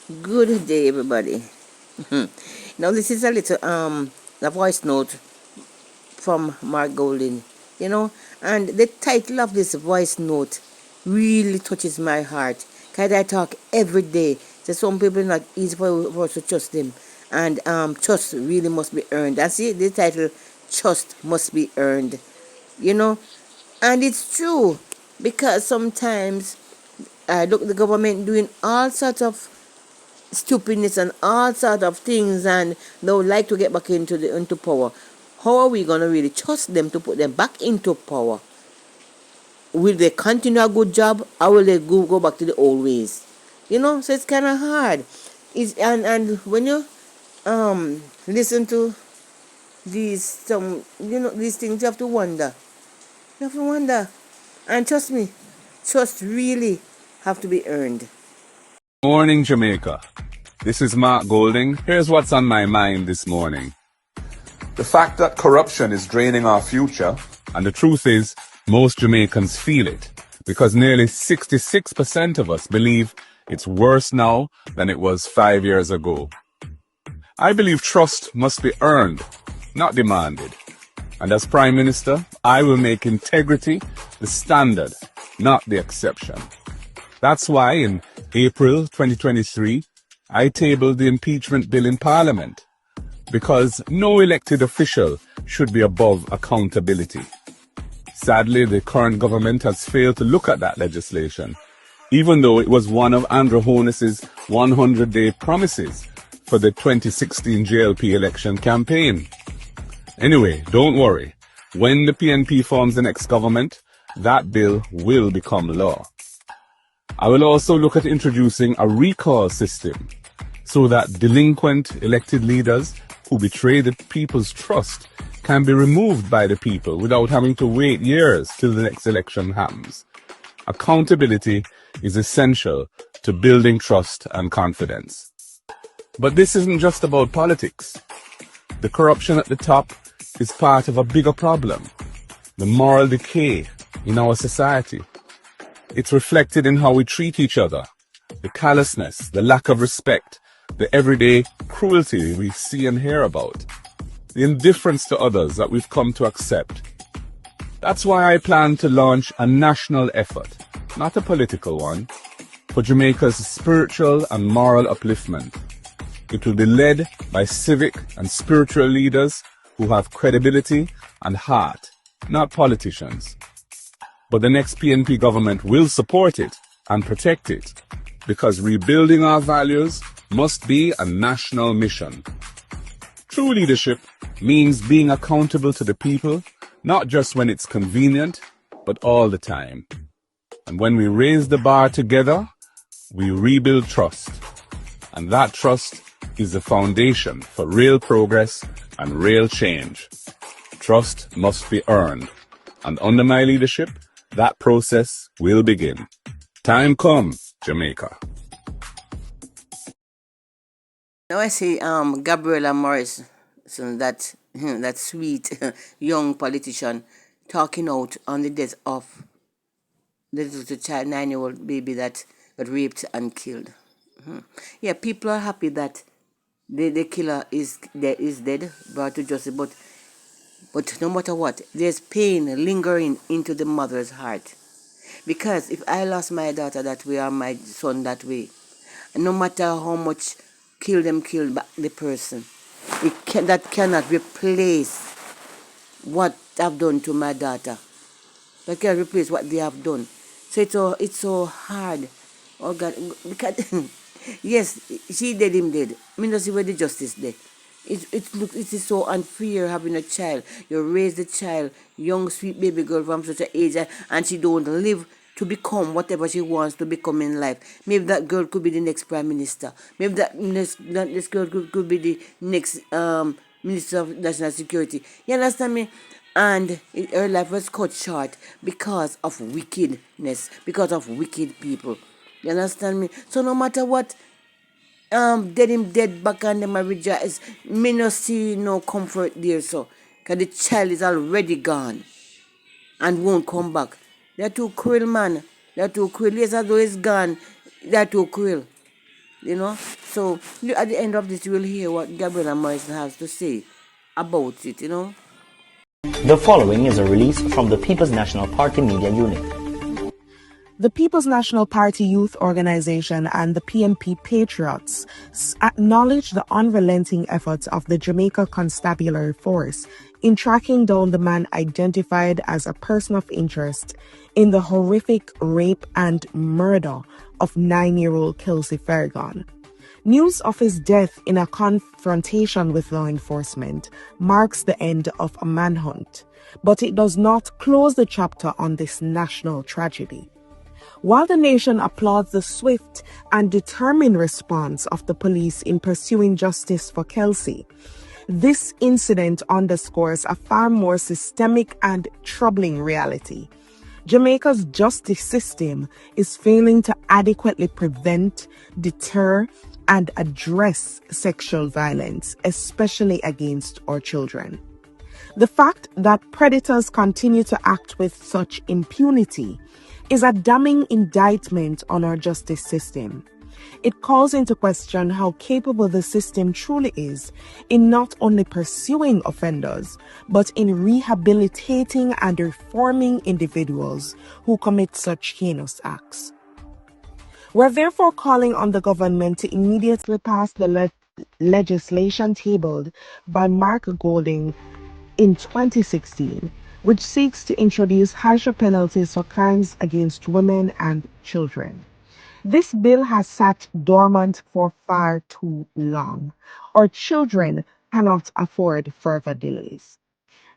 Good day, everybody. Now, this is a little a voice note from Mark Golding, you know, and the title of this voice note really touches my heart. Cause I talk every day. So some people not easy for us to trust them, and trust really must be earned. And see the title, trust must be earned, you know, and it's true because sometimes I look at the government doing all sorts of stupidness and all sort of things, and they would like to get back into power. How are we gonna really trust them to put them back into power? Will they continue a good job, or will they go back to the old ways? So it's kind of hard. And when you listen to these things, you have to wonder. You have to wonder, and trust me, trust really have to be earned. Morning, Jamaica. This is Mark Golding. Here's what's on my mind this morning. The fact that corruption is draining our future, and the truth is, most Jamaicans feel it, because nearly 66% of us believe it's worse now than it was 5 years ago. I believe trust must be earned, not demanded. And as Prime Minister, I will make integrity the standard, not the exception. That's why in April 2023, I tabled the impeachment bill in Parliament, because no elected official should be above accountability. Sadly, the current government has failed to look at that legislation, even though it was one of Andrew Holness's 100-day promises for the 2016 JLP election campaign. Anyway, don't worry. When the PNP forms the next government, that bill will become law. I will also look at introducing a recall system so that delinquent elected leaders who betray the people's trust can be removed by the people without having to wait years till the next election happens. Accountability is essential to building trust and confidence. But this isn't just about politics. The corruption at the top is part of a bigger problem, the moral decay in our society. It's reflected in how we treat each other, the callousness, the lack of respect, the everyday cruelty we see and hear about, the indifference to others that we've come to accept. That's why I plan to launch a national effort, not a political one, for Jamaica's spiritual and moral upliftment. It will be led by civic and spiritual leaders who have credibility and heart, not politicians. But the next PNP government will support it and protect it, because rebuilding our values must be a national mission. True leadership means being accountable to the people, not just when it's convenient, but all the time. And when we raise the bar together, we rebuild trust. And that trust is the foundation for real progress and real change. Trust must be earned. And under my leadership, that process will begin. Time come, Jamaica. Now I see Gabriella Morris, so that sweet young politician, talking out on the death of the little child, 9-year-old baby that got raped and killed. Yeah, people are happy that the killer is dead, brought to justice, but no matter what, there's pain lingering into the mother's heart. Because if I lost my daughter that way or my son that way, no matter how much kill back the person, that cannot replace what I've done to my daughter. That cannot replace what they have done. So it's so hard. Oh God, because yes, she dead, him dead. I mean, don't see where the justice there. It is so unfair having a child. You raise the child, young sweet baby girl from such an age, and she don't live to become whatever she wants to become in life. Maybe that girl could be the next prime minister. Maybe this girl could be the next minister of national security. You understand me? And her life was cut short because of wickedness, because of wicked people. You understand me? So no matter what, dead him dead back and them rejoice. Me no see no comfort there, so because the child is already gone and won't come back. They're too cruel, man. They're too cruel. Yes, although it's gone, they're too cruel. you know. So at the end of this, you will hear what Gabriela Morrison has to say about it, you know. The following is a release from the People's National Party Media Unit. The People's National Party Youth Organization and the PNP Patriots acknowledge the unrelenting efforts of the Jamaica Constabulary Force in tracking down the man identified as a person of interest in the horrific rape and murder of 9-year-old Kelsey Farragon. News of his death in a confrontation with law enforcement marks the end of a manhunt, but it does not close the chapter on this national tragedy. While the nation applauds the swift and determined response of the police in pursuing justice for Kelsey, this incident underscores a far more systemic and troubling reality. Jamaica's justice system is failing to adequately prevent, deter, and address sexual violence, especially against our children. The fact that predators continue to act with such impunity is a damning indictment on our justice system. It calls into question how capable the system truly is in not only pursuing offenders, but in rehabilitating and reforming individuals who commit such heinous acts. We're therefore calling on the government to immediately pass the legislation tabled by Mark Golding in 2016, which seeks to introduce harsher penalties for crimes against women and children. This bill has sat dormant for far too long. Our children cannot afford further delays.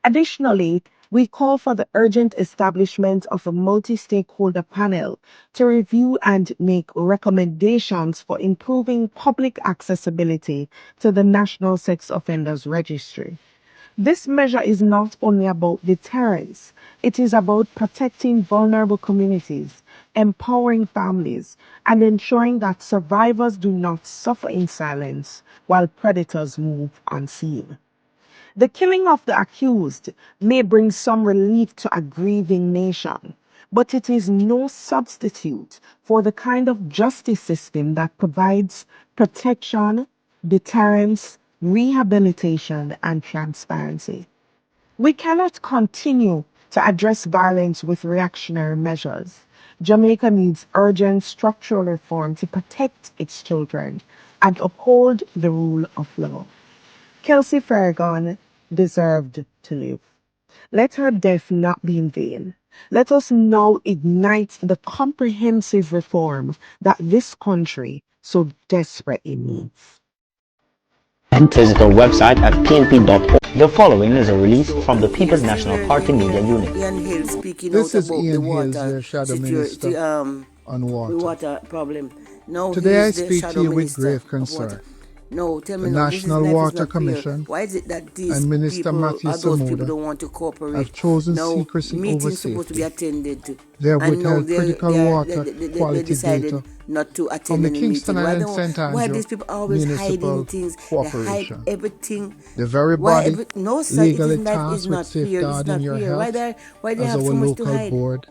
Additionally, we call for the urgent establishment of a multi-stakeholder panel to review and make recommendations for improving public accessibility to the National Sex Offenders Registry. This measure is not only about deterrence, it is about protecting vulnerable communities, empowering families, and ensuring that survivors do not suffer in silence while predators move unseen. The killing of the accused may bring some relief to a grieving nation, but it is no substitute for the kind of justice system that provides protection, deterrence, rehabilitation, and transparency. We cannot continue to address violence with reactionary measures. Jamaica needs urgent structural reform to protect its children and uphold the rule of law. Kelsey Farragon deserved to live. Let her death not be in vain. Let us now ignite the comprehensive reform that this country so desperately needs. And visit our website at pnp.org. The following is a release So from the here, People's see National where Party you Media hear Unit. Ian Hill speaking out This is about the Ian Hills, water your shadow situation, minister on the water. water problem. Now he Today I is the speak to shadow you with minister grave of water. concern. No, tell The me now, this is National life is Water not fair. Commission Why is it that these and Minister people Matthew or those people Samoda don't want to cooperate? have chosen Now secrecy over meetings supposed to be safety. attended to, They have and now withheld critical water they quality decided data not to from attend the any Kingston meeting. Why and don't St. why Andrew these people always hiding Municipal things? They hide Corporation, everything. the very Why body no sir, it legally is life is tasked with not fair. It's safeguarding not your fair. health Why they as our have so much to local hide? board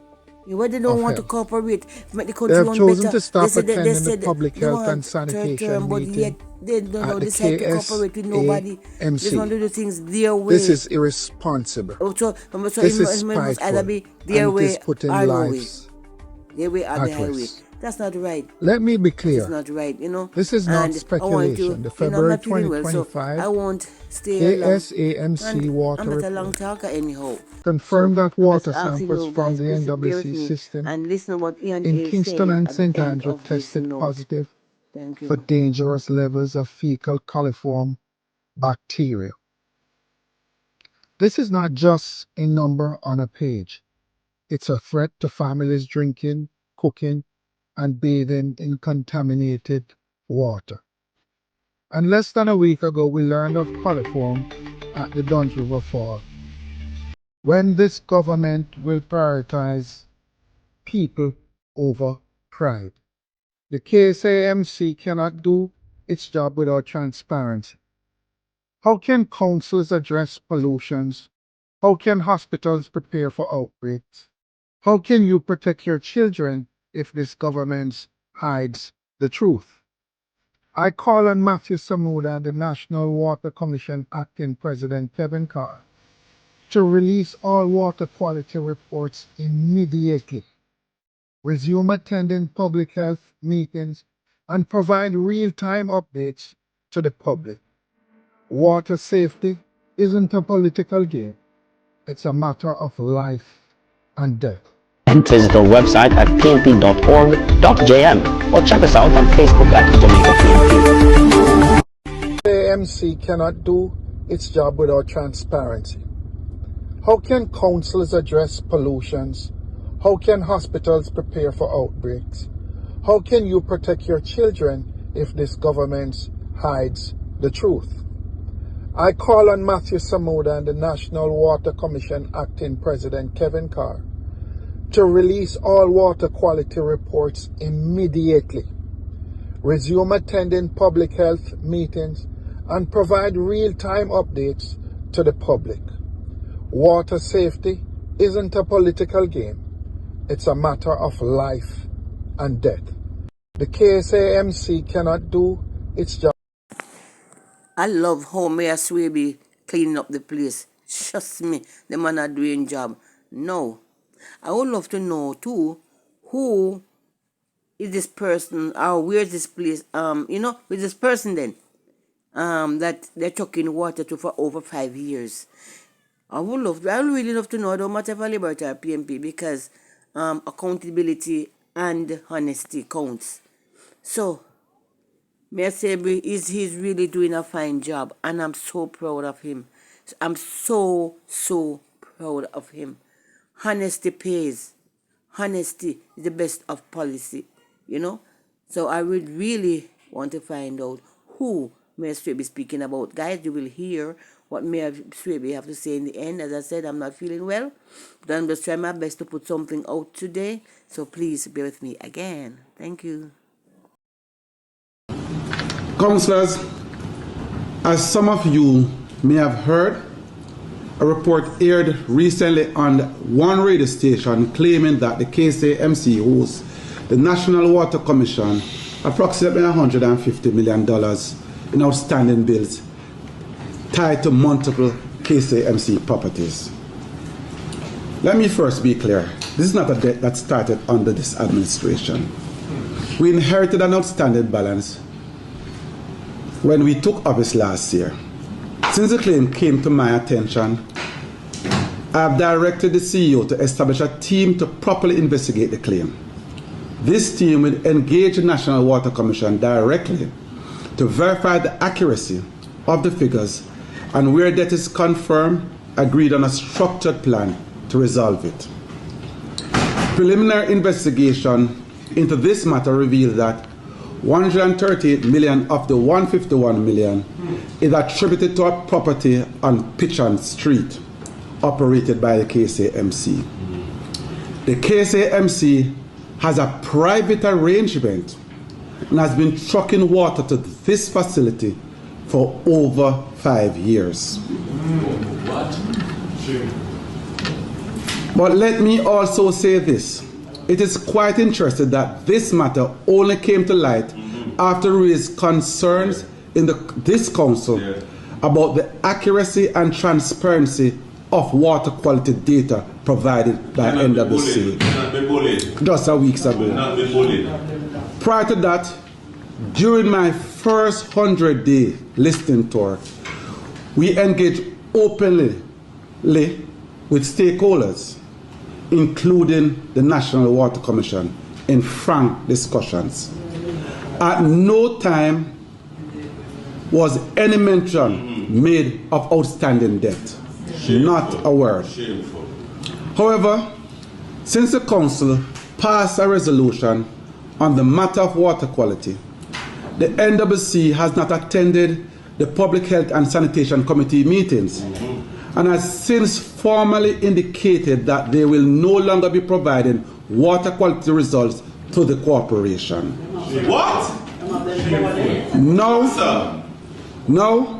Why they don't of want to health. cooperate, make the They country have run chosen better? to stop They attending the said public they health and want third sanitation term, but meeting yet they don't at know, the decide to cooperate with nobody. They just want KSAMC. to do things their This way. is irresponsible. So This is it must either spiteful, be and their it is way putting or no way. lives Their way or the at highway. risk. That's not right. Let me be That is clear. not right, you know. This is not And I want to, speculation. The I'm February not feeling well, so I 2025 won't stay here long. KSAMC And I'm water not a long report talker anyhow. So confirmed that I'm just water asking samples you from guys, the just bear with NWC me system and listen what Ian in is Kingston saying and at the St. end Andrew of this tested note. positive Thank for you. dangerous levels of fecal coliform bacteria. This is not just a number on a page. It's a threat to families drinking, cooking, and bathing in contaminated water. And less than a week ago, we learned of coliform at the Duns River Fall. When this government will prioritize people over pride. The KSAMC cannot do its job without transparency. How can councils address pollutions? How can hospitals prepare for outbreaks? How can you protect your children if this government hides the truth? I call on Matthew Samuda and the National Water Commission acting President Kevin Carr to release all water quality reports immediately, resume attending public health meetings, and provide real-time updates to the public. Water safety isn't a political game. It's a matter of life and death. And visit our website at pnp.org.jm or check us out on Facebook at Jamaica PNP. AMC cannot do its job without transparency. How can councils address pollutions? How can hospitals prepare for outbreaks? How can you protect your children if this government hides the truth? I call on Matthew Samuda and the National Water Commission acting President Kevin Carr to release all water quality reports immediately, resume attending public health meetings, and provide real-time updates to the public. Water safety isn't a political game. It's a matter of life and death. The KSAMC cannot do its job. I love how Mayor Swaby cleaning up the place. Trust me, the man are doing job. No. I would love to know too, who is this person or where's this place, with this person then, that they're chucking water to for over 5 years. I would really love to know, no matter if I Liberty or PMP, because accountability and honesty counts. So, Mayor Swaby he's really doing a fine job, and I'm so proud of him. I'm so proud of him. Honesty pays. Honesty is the best of policy, So I would really want to find out who Mayor Swaby is speaking about. Guys, you will hear what Mayor Swaby have to say in the end. As I said, I'm not feeling well, but I'm just trying my best to put something out today. So please bear with me again. Thank you. Councillors, as some of you may have heard, a report aired recently on one radio station claiming that the KSAMC owes the National Water Commission approximately $150 million in outstanding bills tied to multiple KSAMC properties. Let me first be clear. This is not a debt that started under this administration. We inherited an outstanding balance when we took office last year. Since the claim came to my attention, I have directed the CEO to establish a team to properly investigate the claim. This team will engage the National Water Commission directly to verify the accuracy of the figures, and where that is confirmed, agreed on a structured plan to resolve it. Preliminary investigation into this matter revealed that 138 million of the 151 million is attributed to a property on Pichon Street, operated by the KSAMC. The KSAMC has a private arrangement and has been trucking water to this facility for over 5 years. But let me also say this. It is quite interesting that this matter only came to light after we raised concerns in this council about the accuracy and transparency of water quality data provided by NWC just a week ago. Prior to that, during my first 100-day listening tour, we engaged openly with stakeholders, including the National Water Commission, in frank discussions. At no time was any mention made of outstanding debt. Not a word. However, since the Council passed a resolution on the matter of water quality, the NWC has not attended the Public Health and Sanitation Committee meetings and has since formally indicated that they will no longer be providing water quality results to the corporation. What? No,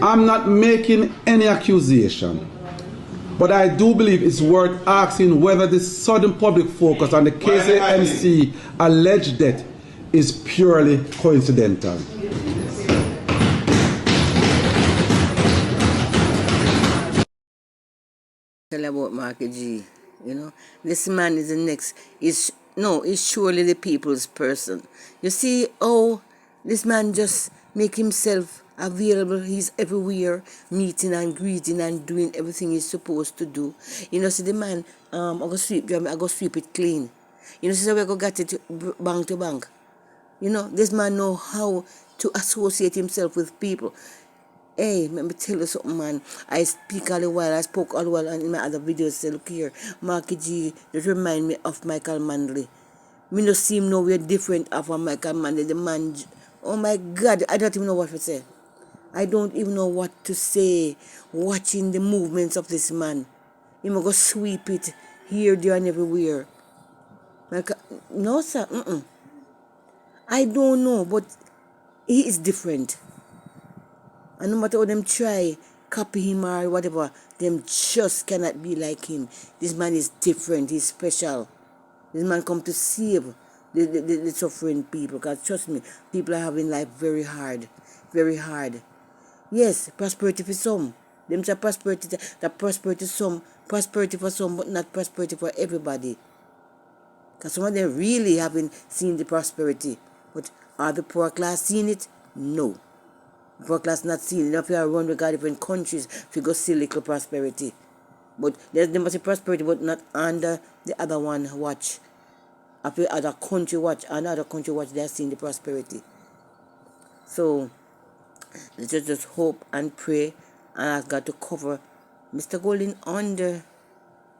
I'm not making any accusation, but I do believe it's worth asking whether this sudden public focus on the KSAMC alleged debt is purely coincidental. Tell about Marky G. This man is the next. He's surely the people's person. You see, this man just make himself available. He's everywhere, meeting and greeting and doing everything he's supposed to do. See the man, I go sweep it clean. See how we go get it bank to bank. This man know how to associate himself with people. Hey, let me tell you something, man. I spoke all the while, and in my other videos, say, look here, Marky G, just remind me of Michael Manley. Me no seem nowhere different of a Michael Manley. The man, oh my God, I don't even know what to say. I don't even know what to say. Watching the movements of this man. He may go sweep it here, there, and everywhere. No, sir, I don't know, but he is different. And no matter how them try, copy him or whatever, them just cannot be like him. This man is different, he's special. This man come to save the suffering people. Because trust me, people are having life very hard. Very hard. Yes, prosperity for some. Them say prosperity, prosperity for some, but not prosperity for everybody. Because some of them really haven't seen the prosperity. But are the poor class seeing it? No. Poor class not seeing it. If you are around the different countries, if you go see little prosperity. But there must be prosperity, but not under the other one watch. If the other country watch, another country watch, they are seeing the prosperity. So, let's just hope and pray and ask God to cover Mr. Golding under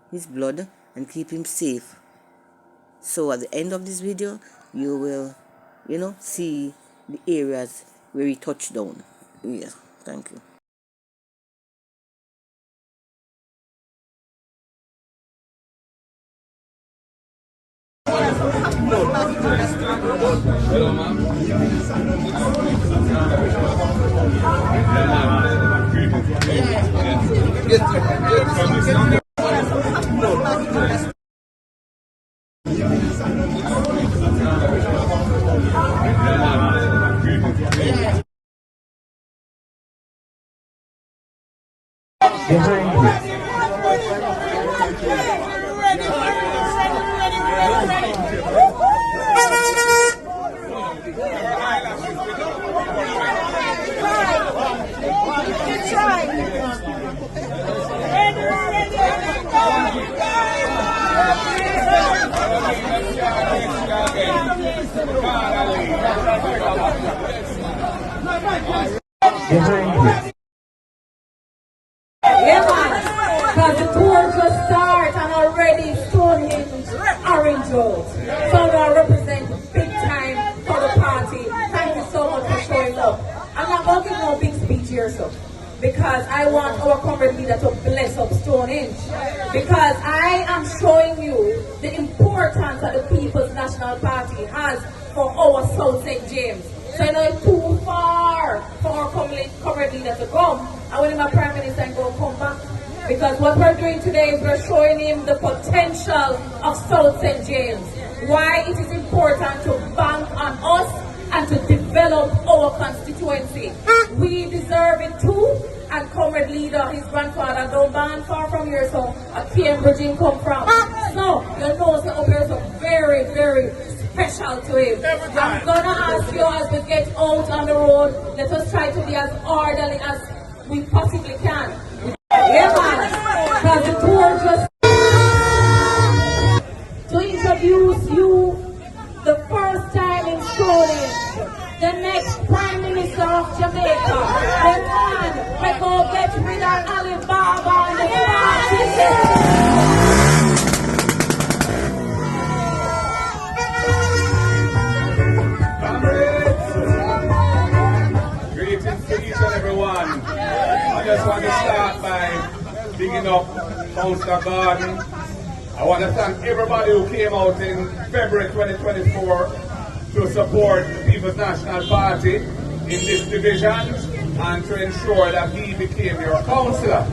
his blood and keep him safe. So at the end of this video, you will, see the areas where he touched down. Yeah, thank you. Yeah, man. Because the tour just started and already Stonehenge orange road. So now represent big time for the party. Thank you so much for showing up. I'm not going to give no big speech here, so. Because I want our comrade leader to bless up Stonehenge. Because I am showing you the importance that the People's National Party has for our South St. James. So it's too far for our comrade leader to come. I want my Prime Minister and go come back. Because what we're doing today is we're showing him the potential of South St. James. Why it is important to bank on us and to develop our constituency. We deserve it too. And comrade leader, his grandfather, don't ban far from here, so a Cambridge in come from. So, you know, so up here is very, very special to him. I'm gonna ask you as we get out on the road, let us try to be as orderly as we possibly can. Yeah, man. Because the tour just to introduce you the first time in Stonehenge, the next Prime Minister of Jamaica, the man that go get rid of Alibaba and the party. Greetings to each and everyone. I just want to start by bigging up Councillor Garden. I want to thank everybody who came out in February 2024 to support the People's National Party in this division and to ensure that he became your councillor.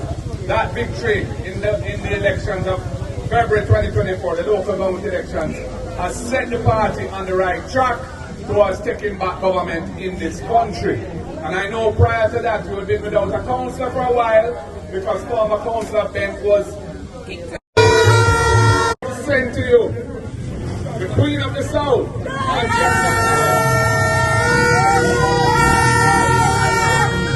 That victory in the elections of February 2024, the local government elections, has set the party on the right track towards taking back government in this country. And I know prior to that we had been without a councillor for a while because former councillor Ben was sent to you, the Queen of the South.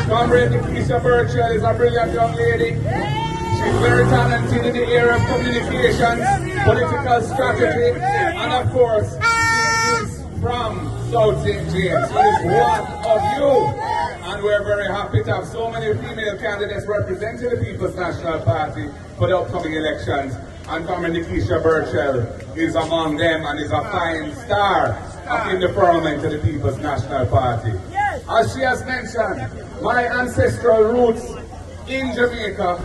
Comrade Nikisha Birchall is a brilliant young lady. She's very talented in the area of communications, political strategy, and of course, she is from South St. James. She is one of you. And we're very happy to have so many female candidates representing the People's National Party for the upcoming elections. And Comrade Nikisha Birchall is among them and is a fine star up in the firmament of the People's National Party. As she has mentioned, my ancestral roots in Jamaica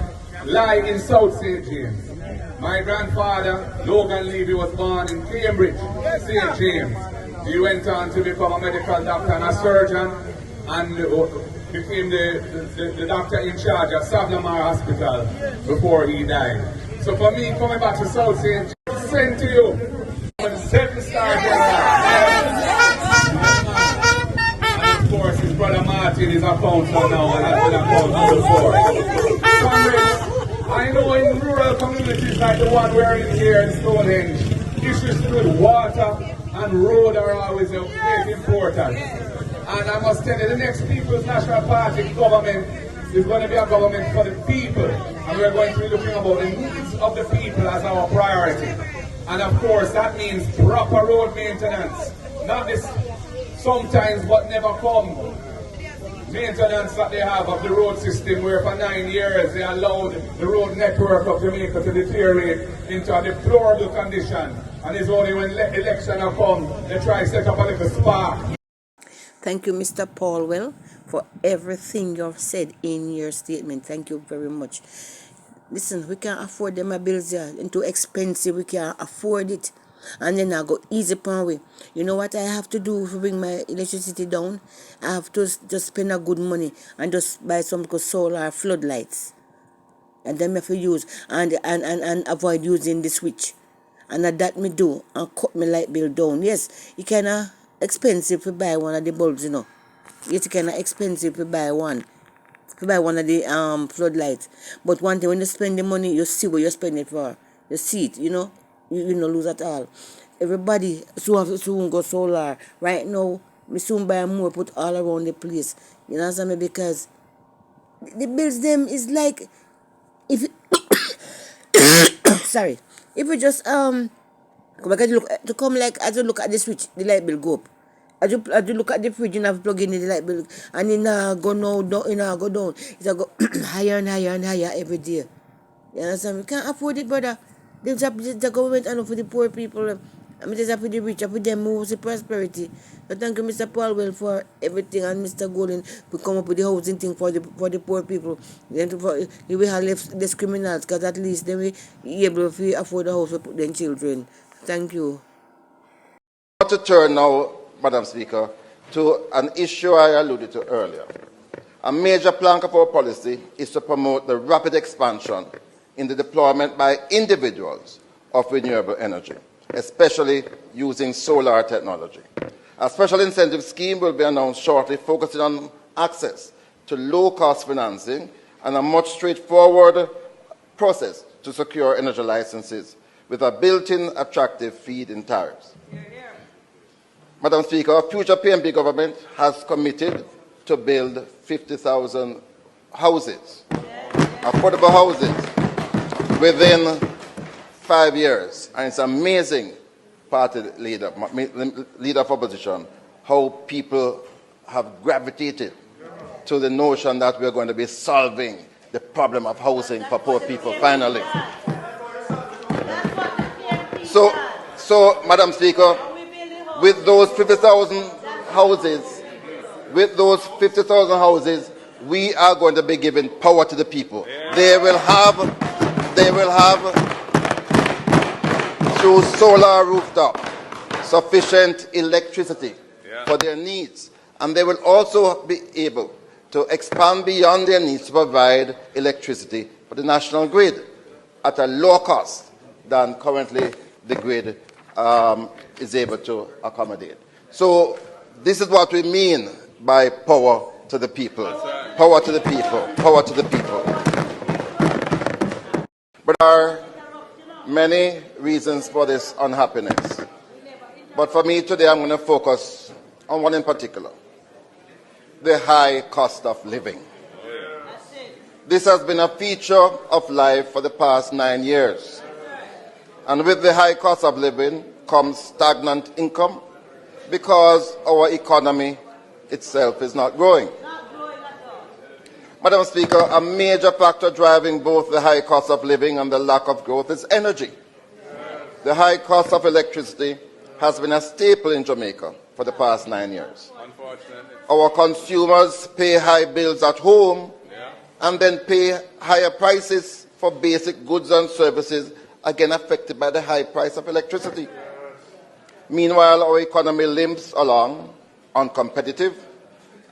lie in South St. James. My grandfather, Logan Levy, was born in Cambridge, St. James. He went on to become a medical doctor and a surgeon and became the doctor in charge of Savlamar Hospital before he died. So for me, coming back to South St. James, sent to you, 7-star general. Of course, his brother Martin is a councillor now and has been a councillor before. Comrades, I know in rural communities like the one we're in here in Stonehenge, issues with water and road are always of great importance. And I must tell you, the next People's National Party government is going to be a government for the people. And we're going to be looking about the needs of the people as our priority. And of course, that means proper road maintenance. Not this sometimes but never come maintenance that they have of the road system, where for 9 years they allowed the road network of Jamaica to deteriorate into a deplorable condition. And it's only when election have come they try to set up a little spark. Thank you, Mr. Paulwell, for everything you've said in your statement. Thank you very much. Listen, we can't afford them bills here. It's too expensive. We can't afford it. And then I go easy upon way. You know what I have to do to bring my electricity down? I have to just spend a good money and just buy some solar floodlights. And then I have to use and avoid using the switch. And that me do and cut my light bill down. Yes, it kinda expensive to buy one of the bulbs, you know. It's kinda expensive to buy one. To buy one of the floodlights. But one thing, when you spend the money, you see what you spend it for. You see it, you know. You don't lose at all. Everybody soon go solar. Right now, we soon buy more, put all around the place. You know what I mean? Because the bills them is like, if sorry, if you just come back and look to come like as you look at the switch, the light bill go up. As you look at the fridge, you have to plug in the light bill, and it go go down. It go higher and higher and higher every day. You understand? We can't afford it, brother. The government and for the poor people. I mean, just for the rich, for them who the prosperity. So thank you, Mr. Paulwell, for everything, and Mr. Golden to come up with the housing thing for the poor people. Then we will have left the criminals, because at least they will be able to afford a house to put their children. Thank you. I want to turn now, Madam Speaker, to an issue I alluded to earlier. A major plank of our policy is to promote the rapid expansion in the deployment by individuals of renewable energy, especially using solar technology. A special incentive scheme will be announced shortly, focusing on access to low-cost financing and a much straightforward process to secure energy licenses with a built-in attractive feed-in tariffs. Madam Speaker, our future PNP government has committed to build 50,000 houses, affordable houses, within 5 years. And it's amazing, party leader of opposition, how people have gravitated to the notion that we're going to be solving the problem of housing for poor people finally. So, Madam Speaker, with those 50,000 houses, we are going to be giving power to the people. They will have through solar rooftop sufficient electricity for their needs, and they will also be able to expand beyond their needs to provide electricity for the national grid at a lower cost than currently the grid is able to accommodate. So This is what we mean by power to the people. Power to the people. Power to the people. But there are many reasons for this unhappiness. But for me today, I'm going to focus on one in particular: the high cost of living. This has been a feature of life for the past 9 years. And with the high cost of living comes stagnant income because our economy itself is not growing. Madam Speaker, a major factor driving both the high cost of living and the lack of growth is energy. The high cost of electricity has been a staple in Jamaica for the past 9 years. Our consumers pay high bills at home and then pay higher prices for basic goods and services, again affected by the high price of electricity. Meanwhile, our economy limps along uncompetitive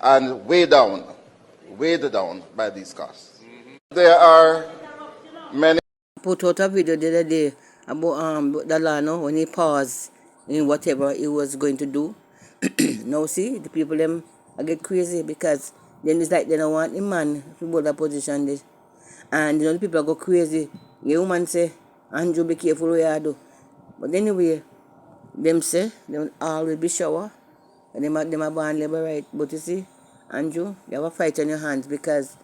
and weighed down by these costs. There are many. Put out a video the other day about Delano when he paused in whatever he was going to do. Now see, the people them I get crazy because then it's like they don't want the man to hold a position this. And the people go crazy. The woman say, Andrew, be careful what you do. But anyway, them say they will always be shower and them are born labor right. But you see, Andrew, you have a fight on your hands because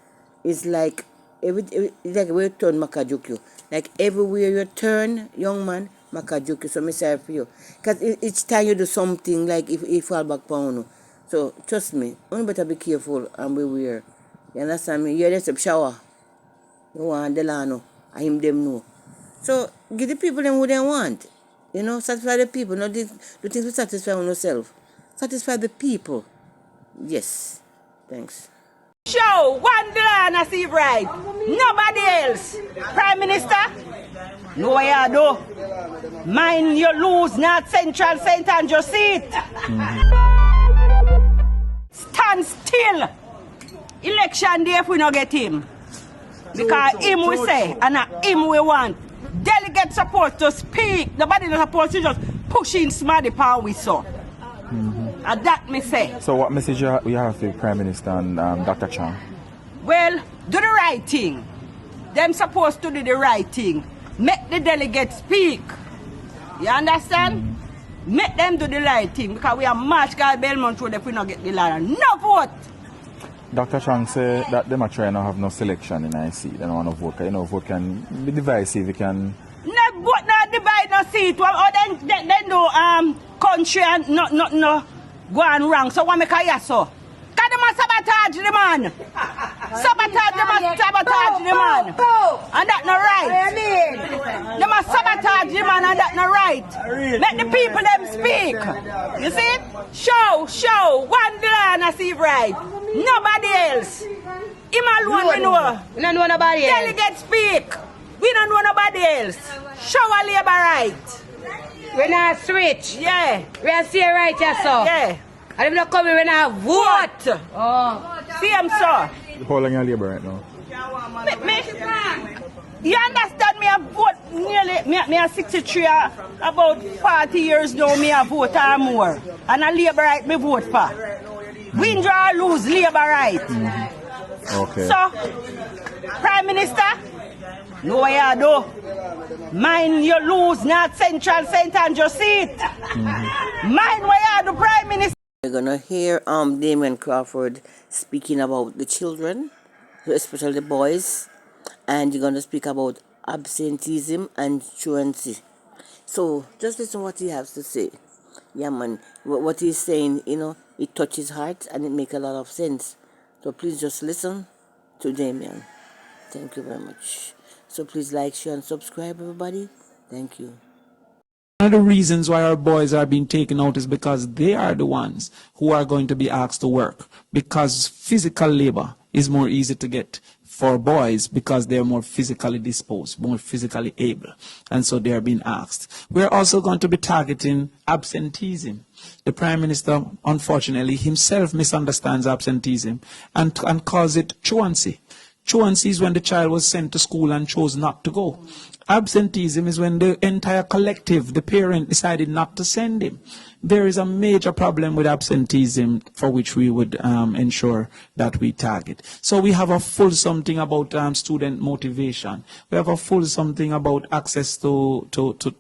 it's like it's like where you turn Makajuku. Like everywhere you turn, young man, Makajuku. So me sorry for you. Because each time you do something, like if you fall back on you. So trust me, you better be careful and beware. You understand me? You just shower. You want Delano. I him them know. So give the people them what they want. You know, satisfy the people. Not do things to satisfy yourself. Satisfy the people. Yes. Thanks. Show one Delano see right. Nobody else. Prime Minister, know what you do. Mind you lose not Central St. Andrew seat. Stand still. Election day if we not get him. Because him we say and him we want. Delegates supposed to speak. Nobody not supposed to just push in smarty power we saw. And that me say. So what message you have for Prime Minister and Dr. Chang? Well, do the right thing. Them supposed to do the right thing. Make the delegates speak. You understand? Make them do the right thing because we are march guy Belmont Road if we not get the land. No vote! Dr. Chang say that them are trying to have no selection in IC. They don't want to vote. You know, vote can be divisive. It can. No vote, no divide, no seat. Or then do country and no go on wrong. So what make a yes so? Because they must sabotage the man. Sabotage the man. And that not right. They must sabotage the man and that not right. Let the people them speak. You see? Show. One Delano see right. Nobody else. Him alone we know. We don't know nobody else. Delegate speak. We don't know nobody else. Show a labor right. We not switch. Yeah. We are see right here, so. Yeah. And if not come, we not vote. Oh. See him, sir. How long you labor right now? You understand me? I vote nearly, me a 63, about 40 years now, me a vote or more. And a labor right me vote for. Win, draw, lose, labor right. Okay. So, Prime Minister, know what you do. Mind you lose not Central St. Andrew seat. Mind what you do, Prime Minister. We're gonna hear Damian Crawford speaking about the children, especially the boys, and you're gonna speak about absenteeism and truancy. So just listen what he has to say. Yeah, man, what he's saying, you know, it touches heart and it makes a lot of sense. So please just listen to Damian. Thank you very much. So please like, share, and subscribe, everybody. Thank you. One of the reasons why our boys are being taken out is because they are the ones who are going to be asked to work. Because physical labor is more easy to get for boys because they're more physically disposed, more physically able. And so they are being asked. We're also going to be targeting absenteeism. The Prime Minister, unfortunately, himself misunderstands absenteeism and calls it truancy. Truancy is when the child was sent to school and chose not to go. Absenteeism is when the entire collective, the parent, decided not to send him. There is a major problem with absenteeism for which we would ensure that we target. So we have a full something about student motivation. We have a full something about access to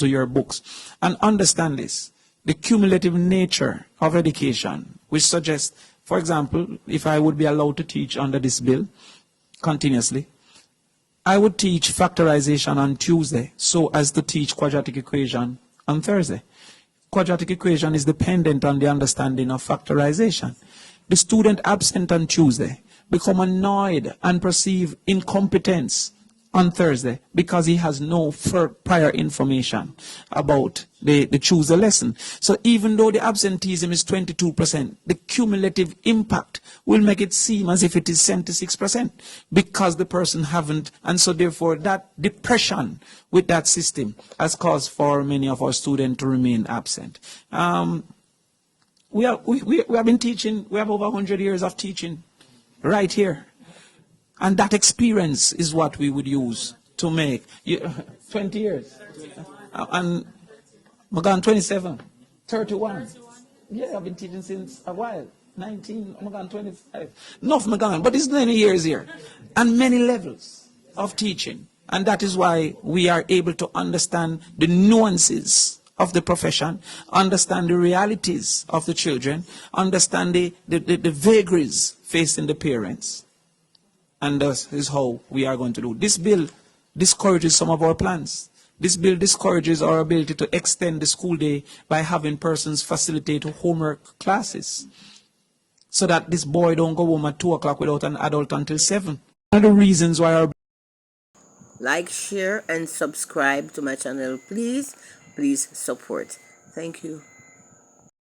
your books. And understand this, the cumulative nature of education, which suggests, for example, if I would be allowed to teach under this bill continuously, I would teach factorization on Tuesday so as to teach quadratic equation on Thursday. Quadratic equation is dependent on the understanding of factorization. The student absent on Tuesday become annoyed and perceive incompetence on Thursday because he has no prior information about the Tuesday lesson. So even though the absenteeism is 22%, the cumulative impact will make it seem as if it is 76% because the person haven't, and so therefore that depression with that system has caused for many of our students to remain absent. We have been teaching, we have over 100 years of teaching right here. And that experience is what we would use to make 20 years. And I'm gone 27, 31. Yeah, I've been teaching since a while. 19, I'm gone 25. Enough, I'm gone, but it's many years here. And many levels of teaching. And that is why we are able to understand the nuances of the profession, understand the realities of the children, understand the vagaries facing the parents. And this is how we are going to do. This bill discourages some of our plans. This bill discourages our ability to extend the school day by having persons facilitate homework classes so that this boy don't go home at 2 o'clock without an adult until 7. One of the reasons why our... Like, share, and subscribe to my channel. Please support. Thank you.